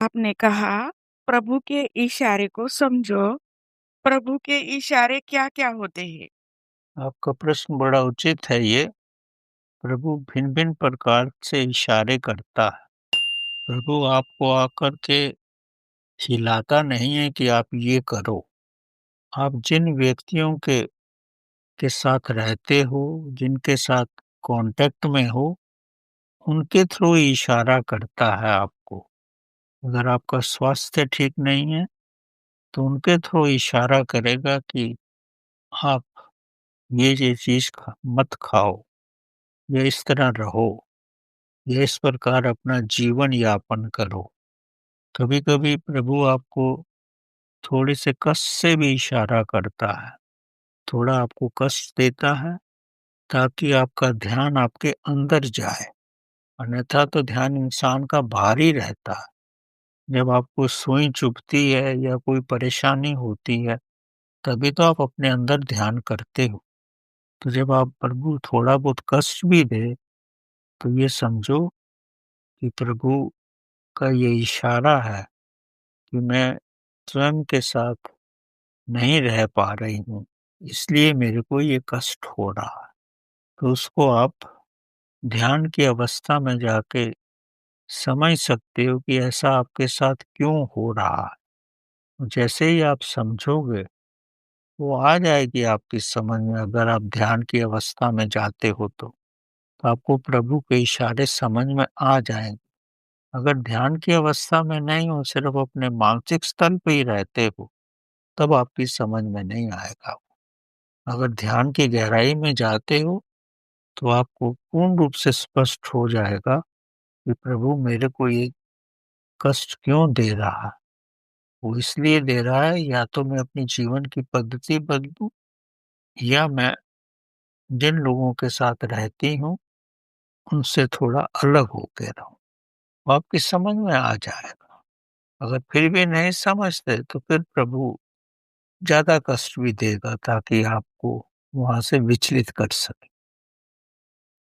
आपने कहा, प्रभु के इशारे को समझो। प्रभु के इशारे क्या-क्या होते हैं? आपका प्रश्न बड़ा उचित है ये। प्रभु भिन्न-भिन्न प्रकार से इशारे करता है। प्रभु आपको आकर के हिलाता नहीं है कि आप ये करो। आप जिन व्यक्तियों के साथ रहते हो, जिनके साथ कॉन्टैक्ट में हो, उनके थ्रू इशारा करता है आपको। अगर आपका स्वास्थ्य ठीक नहीं है, तो उनके थ्रू इशारा करेगा कि आप ये चीज़ मत खाओ, या इस तरह रहो, या इस प्रकार अपना जीवन यापन करो। कभी-कभी प्रभु आपको थोड़े से कष्ट से भी इशारा करता है, थोड़ा आपको कष्ट देता है ताकि आपका ध्यान आपके अंदर जाए, अन्यथा तो ध्यान इंसान का बाहर ही रहता है। जब आपको सुई चुभती है या कोई परेशानी होती है, तभी तो आप अपने अंदर ध्यान करते हो। तो जब आप प्रभु थोड़ा बहुत कष्ट भी दे, तो ये समझो कि प्रभु का ये इशारा है कि मैं स्वयं के साथ नहीं रह पा रही हूँ, इसलिए मेरे को ये कष्ट हो रहा है। तो उसको आप ध्यान की अवस्था में जाके समझ सकते हो कि ऐसा आपके साथ क्यों हो रहा है। जैसे ही आप समझोगे, वो आ जाएगी आपकी समझ में। अगर आप ध्यान की अवस्था में जाते हो तो आपको प्रभु के इशारे समझ में आ जाएँगे। अगर ध्यान की अवस्था में नहीं हो, सिर्फ़ अपने मानसिक स्तर पे ही रहते हो, तब आपकी समझ में नहीं आएगा। अगर ध्यान की गहराई में जाते हो, तो आपको पूर्ण रूप से स्पष्ट हो जाएगा कि प्रभु मेरे को ये कष्ट क्यों दे रहा है। वो इसलिए दे रहा है, या तो मैं अपनी जीवन की पद्धति बदलूँ, या मैं जिन लोगों के साथ रहती हूँ, उनसे थोड़ा अलग होके रहूँ। वो आपकी समझ में आ जाएगा। अगर फिर भी नहीं समझते, तो फिर प्रभु ज़्यादा कष्ट भी देगा ताकि आपको वहाँ से विचलित कर सके।